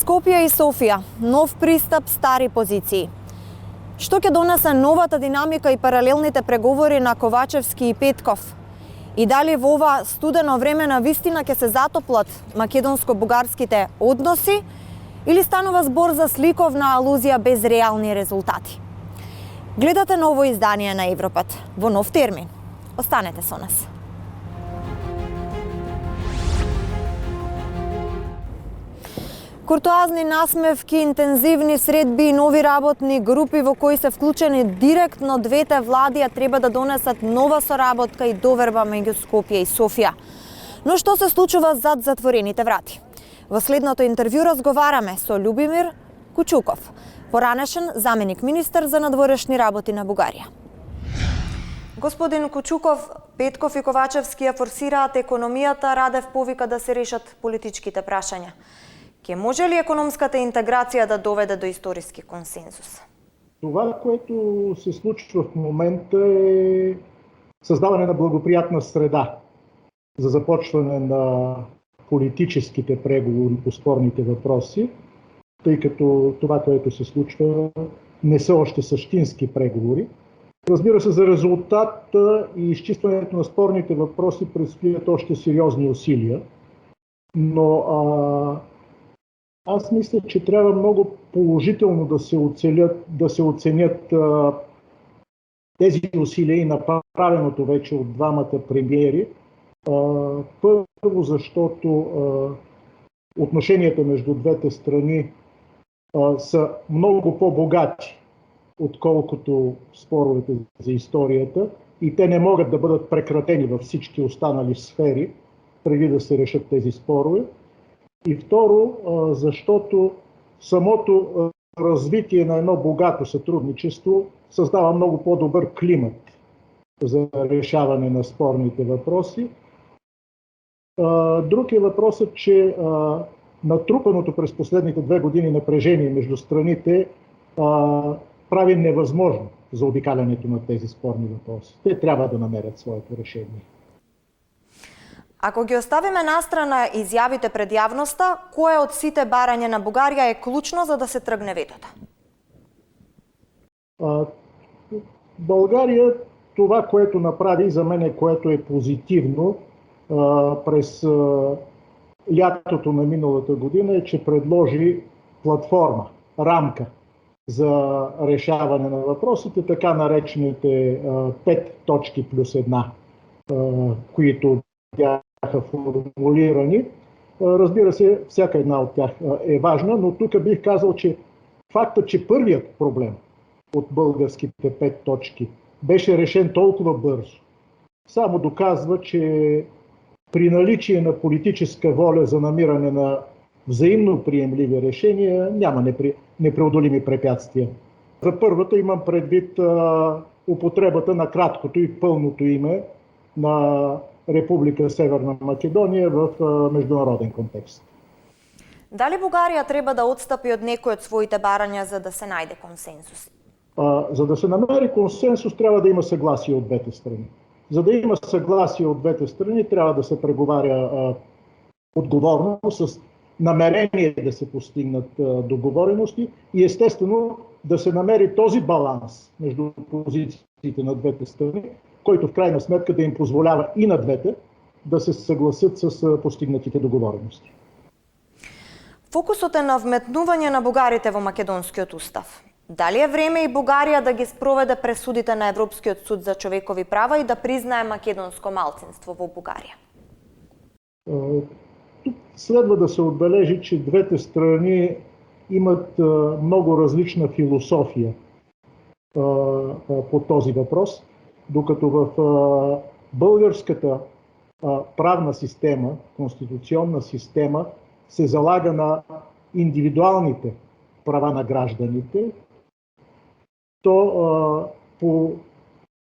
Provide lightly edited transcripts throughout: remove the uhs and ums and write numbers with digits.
Скопје и Софија, нов пристап, стари позиции. Што ќе донесе новата динамика и паралелните преговори на Ковачевски и Петков? И дали во ова студено време на вистина ќе се затоплат македонско-бугарските односи или станува збор за сликовна алузија без реални резултати? Гледате ново издание на Европат во нов термин. Останете со нас. Куртоазни насмевки, интензивни средби и нови работни групи во кои се вклучени директно двете влади, а треба да донесат нова соработка и доверба меѓу Скопје и Софија. Но што се случува зад затворените врати? Во следното интервју разговараме со Љубимир Кучуков, поранешен заменик министер за надворешни работи на Бугарија. Господин Кучуков, Петков и Ковачевски ја форсираат економијата, Радев повика да се решат политичките прашања. Ке може ли економската интеграција да доведе до историски консензус? Това, което се случва в момента е създаване на благоприятна среда за започване на политическите преговори по спорните въпроси, тъй като това, което се случва, не са още същински преговори. Разбира се, за резултата и изчистването на спорните въпроси предстоят още сериозни усилия, но аз мисля, че трябва много положително да се оценят тези усилия и направеното вече от двамата премиери. Първо, защото отношенията между двете страни са много по-богати, отколкото споровете за историята, и те не могат да бъдат прекратени във всички останали сфери, преди да се решат тези спорове. И второ, защото самото развитие на едно богато сътрудничество създава много по-добър климат за решаване на спорните въпроси. Друг е въпросът, че натрупаното през последните 2 години напрежение между страните прави невъзможно заобикалянето на тези спорни въпроси. Те трябва да намерят своето решение. Ако ги оставиме настрана изјавите пред јавноста, кое од сите барања на Бугарија е клучно за да се тргне ветото? България, това, което направи, за мен, което е позитивно през лятото на миналата година, е, че предложи платформа, рамка за решаване на въпросите, така наречените 5 точки плюс 1, които бяха формулирани. Разбира се, всяка една от тях е важна, но тук бих казал, че фактът, че първият проблем от българските 5 точки беше решен толкова бързо, само доказва, че при наличие на политическа воля за намиране на взаимно приемливи решения няма непреодолими препятствия. За първата имам предвид употребата на краткото и пълното име на Република Северна Македонија в международен контекст. Дали Бугарија треба да отстъпи од некои од своите барања за да се најде консенсус? За да се намери консенсус, трябва да има съгласие от двете страни. За да има съгласие от двете страни, трябва да се преговаря отговорно, с намерение да се постигнат договорености и естествено да се намери този баланс между позициите на двете страни, който в крайна сметка да им позволява и на двете да се съгласят с постигнатите договорености. Фокусот е на вметнување на бугарите во македонскиот устав. Дали е време и Бугарија да ги спроведе пресудите на Европскиот суд за човекови права и да признае македонско малцинство во Бугарија? Тук следва да се отбележи, че двете страни имат много различна философия по този въпрос. Докато в българската правна система, конституционна система, се залага на индивидуалните права на гражданите, то по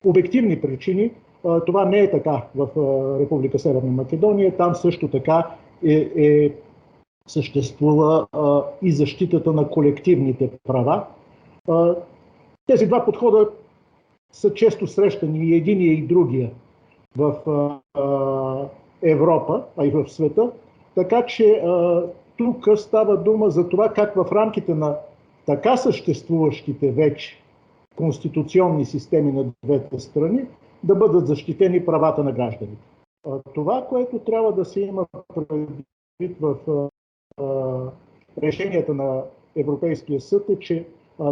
обективни причини това не е така в Република Северна Македонија. Там също така съществува и защитата на колективните права. Тези два подхода са често срещани и единия и другия в Европа, а и в света, така че тук става дума за това как в рамките на така съществуващите вече конституционни системи на двете страни да бъдат защитени правата на гражданите. Това, което трябва да се има предвид в решенията на Европейския съд е, че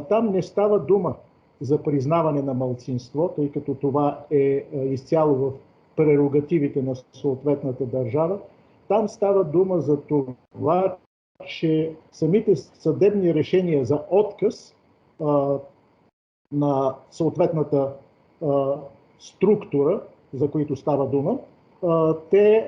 там не става дума за признаване на малцинство, тъй като това е изцяло в прерогативите на съответната държава. Там става дума за това, че самите съдебни решения за отказ на съответната структура, за които става дума, те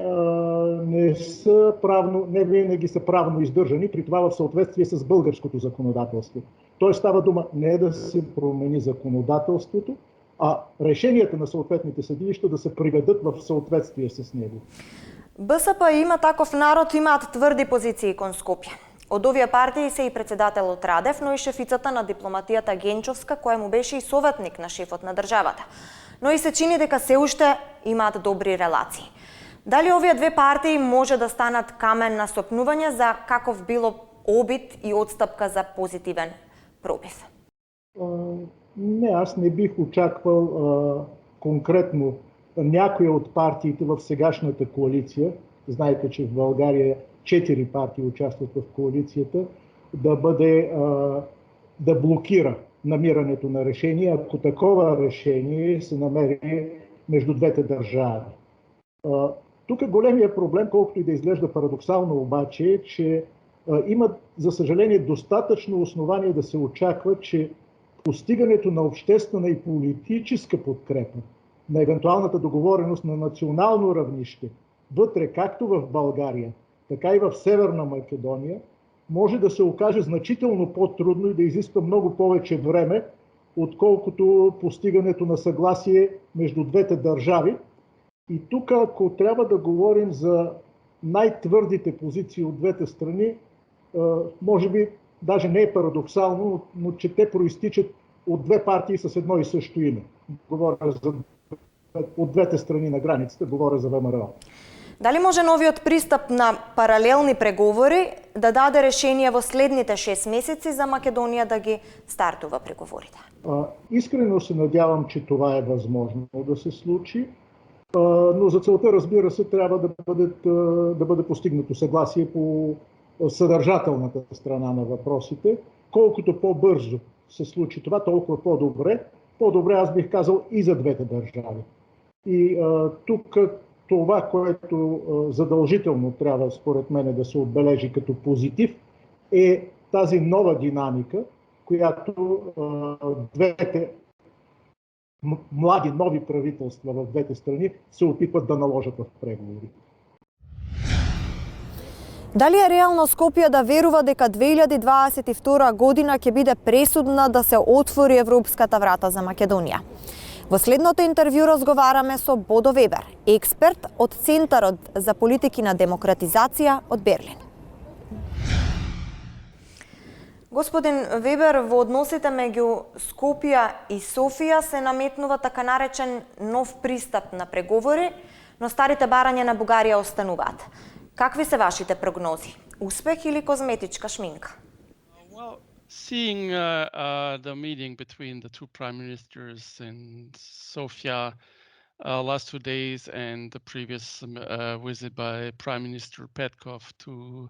не винаги са правно издържани, при това в съответствие с българското законодателство. Тоест става дума не да се промени законодателството, а решенията на съответните съдилища да се приведат в съответствие с него. БСП има таков народ имаат тврди позиции кон Скопје. Од овие партии се и председателот Радев, но и шефицата на дипломатијата Генчовска, која му беше и советник на шефот на државата. Но и се чини дека се уште имаат добри релации. Дали овие две партии може да станат камен на стопнување за каков било обид и отстапка за позитивен пробив? Не, аз не бих очаквал конкретно някоя от партиите в сегашната коалиция, знаете, че в България 4 партии участват в коалицията, да блокира намирането на решение, ако такова решение се намери между двете държави. Тук големия проблем, колкото и да изглежда парадоксално обаче, е, че има, за съжаление, достатъчно основание да се очаква, че постигането на обществена и политическа подкрепа на евентуалната договореност на национално равнище, вътре както в България, така и в Северна Македония, може да се окаже значително по-трудно и да изисква много повече време, отколкото постигането на съгласие между двете държави. И тук, ако трябва да говорим за най-твърдите позиции от двете страни, може би даже не е парадоксално, но че те проистичат от две партии с едно и също име. Говоря от двете страни на границата, говоря за ВМРО. Дали може новиот пристап на паралелни преговори да даде решение во следните 6 месеци за Македонија да ги стартува преговорите? Искрено се надявам, че това е възможно да се случи, но за целта, разбира се, трябва да бъде постигнато съгласие по съдържателната страна на въпросите. Колкото по-бързо се случи това, толкова по-добре. По-добре, аз бих казал, и за двете държави. И тук това, което задължително трябва, според мен, да се отбележи като позитив, е тази нова динамика, която двете млади, нови правителства в двете страни се опитват да наложат в преговори. Дали е реално Скопје да верува дека 2022 година ќе биде пресудна да се отвори европската врата за Македонија? Во следното интервју разговараме со Бодо Вебер, експерт од Центарот за политики на демократизација од Берлин. Господин Вебер, во односите меѓу Скопје и Софија се наметнува така наречен нов пристап на преговори, но старите барања на Бугарија остануваат. Какви се вашите прогнози? Успех или козметичка шминка? Seeing the meeting between the two prime ministers in Sofia last 2 days and the previous visit by Prime Minister Petkov to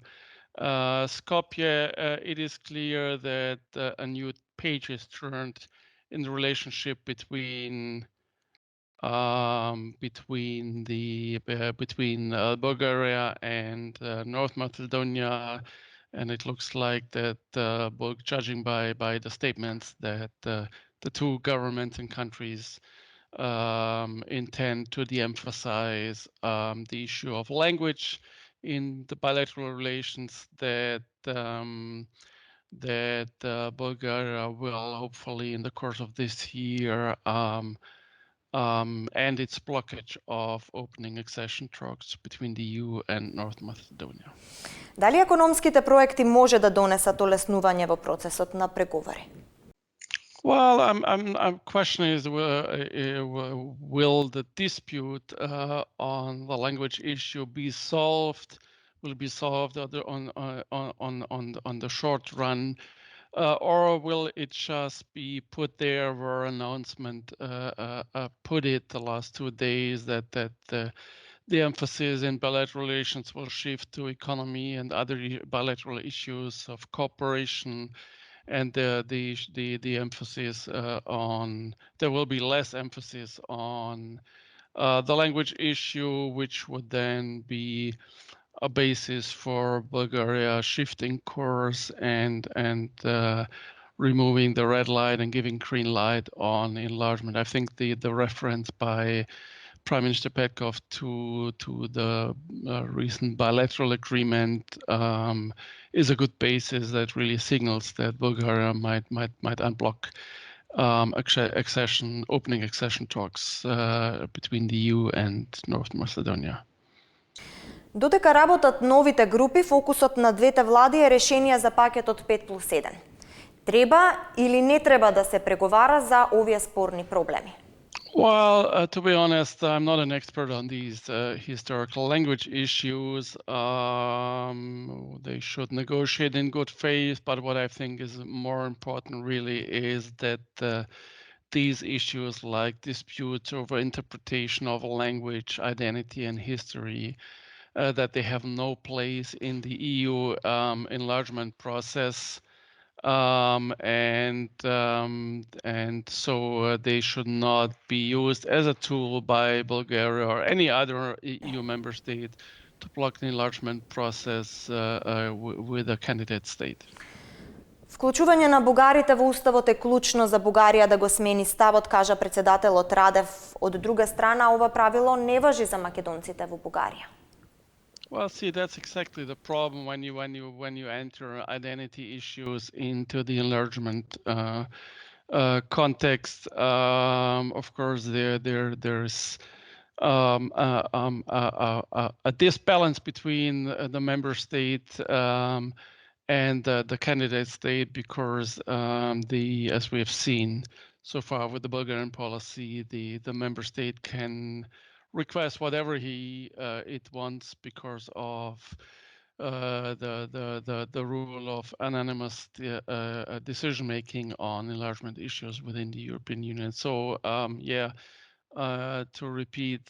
Skopje, it is clear that a new page is turned in the relationship between Bulgaria and North Macedonia. And it looks like that, judging by the statements, that the two governments and countries intend to de-emphasize the issue of language in the bilateral relations, that Bulgaria will hopefully, in the course of this year, and its blockage of opening accession talks between the EU and North Macedonia. Дали економските проекти може да донесат олеснување во процесот на преговори? Well, I'm questioning is will the dispute on the language issue be solved will be solved on the short run, or will it just be put there where announcement put it the last 2 days that the emphasis in bilateral relations will shift to economy and other bilateral issues of cooperation, and the emphasis on, there will be less emphasis on the language issue, which would then be a basis for Bulgaria shifting course and removing the red light and giving green light on enlargement. I think the reference by Prime Minister Petkov to the recent bilateral agreement is a good basis that really signals that Bulgaria might unblock opening accession talks between the EU and North Macedonia. Додека работат новите групи, фокусот на двете влади е решение за пакетот 5+1. Треба или не треба да се преговара за овие спорни проблеми? Well, to be honest, I'm not an expert on these historical language issues. They should negotiate in good faith, but what I think is more important really is that these issues like disputes over interpretation of a language, identity, and history, that they have no place in the EU enlargement process. And so they should not be used as a tool by Bulgaria or any other EU member state to block the enlargement process with a candidate state. Вклучување на бугарите во уставот е клучно за Бугарија да го смени ставот, кажа председателот Радев. Од друга страна, ова правило не важи за македонците во Бугарија. Well, see, that's exactly the problem when you enter identity issues into the enlargement context. Of course, there's a disbalance between the member state and the candidate state, because as we have seen so far with the Bulgarian policy, the member state can request whatever it wants because of the rule of anonymous decision making on enlargement issues within the European Union. So to repeat,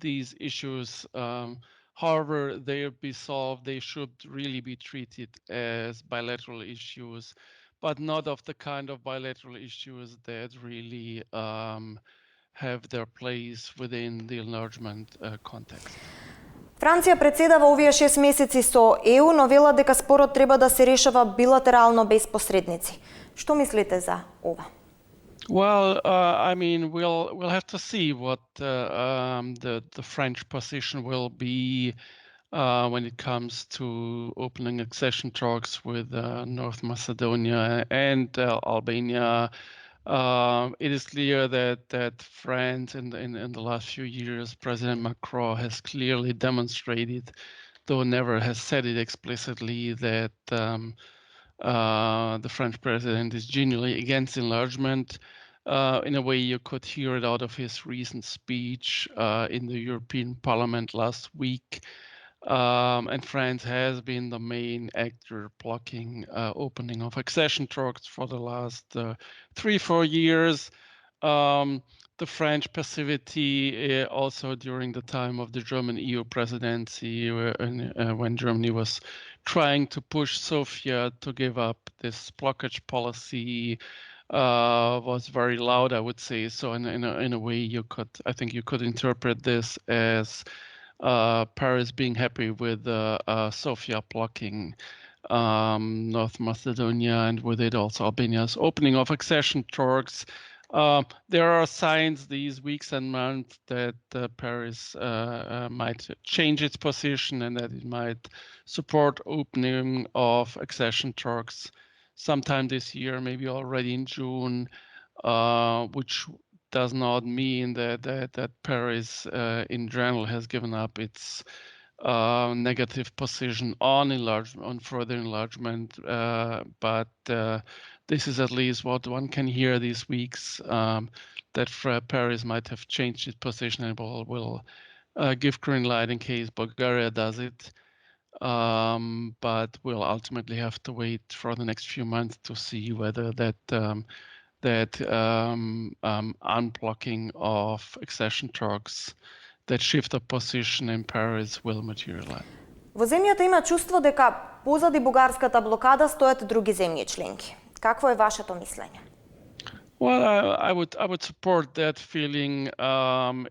these issues, however they be solved, they should really be treated as bilateral issues, but not of the kind of bilateral issues that really have their place within the enlargement context. Франција председава овие 6 месеци со ЕУ, но вела дека спорот треба да се решава билатерално без посредници. Што мислите за ова? Well, I mean, we'll have to see what the French position will be when it comes to opening accession talks with North Macedonia and Albania. It is clear that France in the last few years, President Macron has clearly demonstrated, though never has said it explicitly, that the French president is genuinely against enlargement. In a way, you could hear it out of his recent speech in the European Parliament last week. And France has been the main actor blocking opening of accession talks for the last 3-4 years. The French passivity also during the time of the German EU presidency, when Germany was trying to push Sophia to give up this blockage policy, was very loud, I would say. So in a way, I think you could interpret this as Paris being happy with Sofia blocking North Macedonia, and with it also Albania's opening of accession talks. There are signs these weeks and months that Paris might change its position and that it might support opening of accession talks sometime this year, maybe already in June, which does not mean that Paris in general has given up its negative position on further enlargement, but this is at least what one can hear these weeks, that Paris might have changed its position and will give green light in case Bulgaria does it. but we'll ultimately have to wait for the next few months to see whether that unblocking of accession talks, that shift of position in Paris will materialize. Во земјата има чувство дека позади бугарската блокада стојат други земји членки. Какво е вашето мислење? Well, I would support that feeling.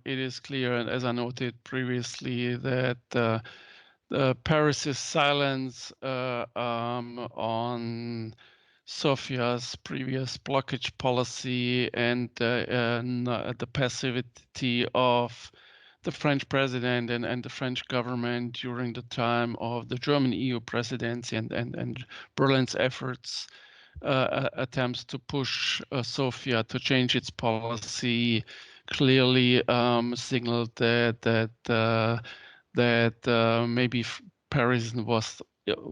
It is clear, as I noted previously, that Paris's silence on Sofia's previous blockage policy and the passivity of the French president and the French government during the time of the German EU presidency and Berlin's efforts, attempts to push Sofia to change its policy, clearly signaled that maybe Paris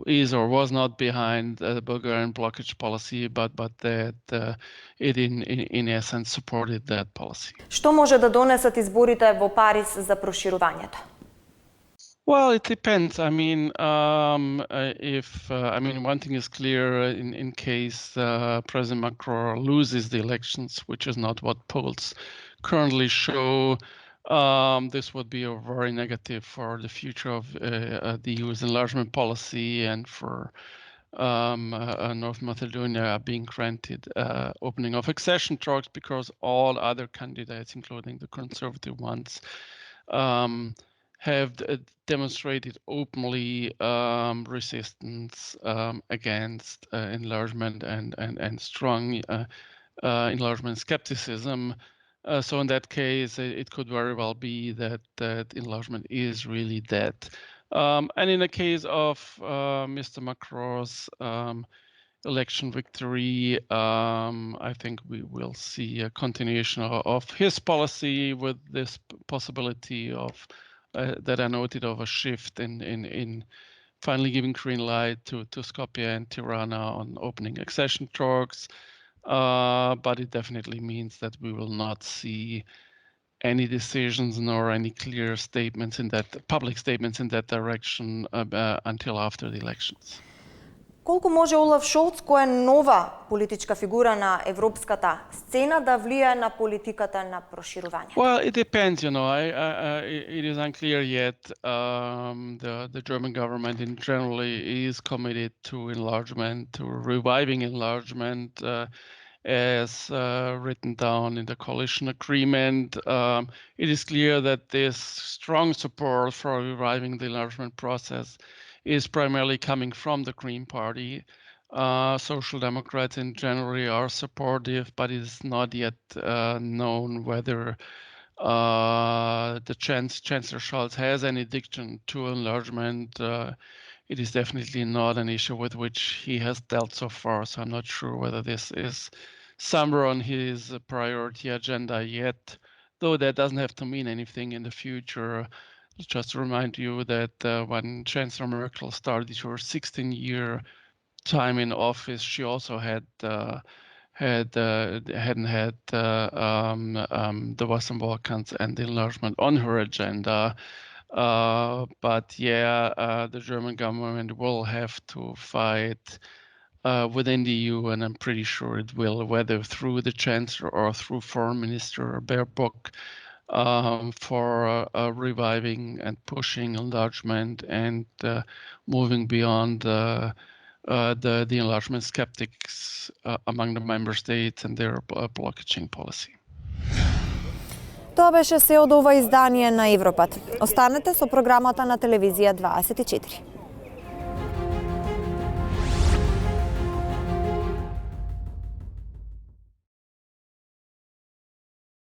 is or was not behind the Bulgarian blockage policy, but that it in essence supported that policy. Што може да донесат изборите во Париз за проширувањето? Well, it depends. I mean, one thing is clear: in case President Macron loses the elections, which is not what polls currently show, this would be very negative for the future of the EU's enlargement policy and for North Macedonia being granted opening of accession talks, because all other candidates, including the conservative ones, have demonstrated openly resistance against enlargement and strong enlargement skepticism. So in that case, it could very well be that enlargement is really dead. And in the case of Mr. Macron's election victory, I think we will see a continuation of his policy, with this possibility of that I noted, of a shift in finally giving green light to Skopje and Tirana on opening accession talks. But it definitely means that we will not see any decisions nor any clear statements public statements in that direction until after the elections. Колку може Олаф Шолц, која е нова политичка фигура на европската сцена, да влијае на политиката на проширување? Well, it depends, it is unclear yet. The German government in general is committed to enlargement, to reviving enlargement, as written down in the coalition agreement. It is clear that this strong support for reviving the enlargement process is primarily coming from the Green Party. Social Democrats in general are supportive, but it is not yet known whether the Chancellor Scholz has any addiction to enlargement. It is definitely not an issue with which he has dealt so far, so I'm not sure whether this is somewhere on his priority agenda yet, though that doesn't have to mean anything in the future. Just to remind you that when Chancellor Merkel started her 16-year time in office, she also hadn't had the Western Balkans and the enlargement on her agenda. But the German government will have to fight within the EU, and I'm pretty sure it will, whether through the Chancellor or through Foreign Minister Baerbock, for reviving and pushing enlargement and moving beyond the enlargement skeptics among the member states and their blockaging policy. Тоа беше се од ова издание на Европат. Останете со програмата на телевизија 24.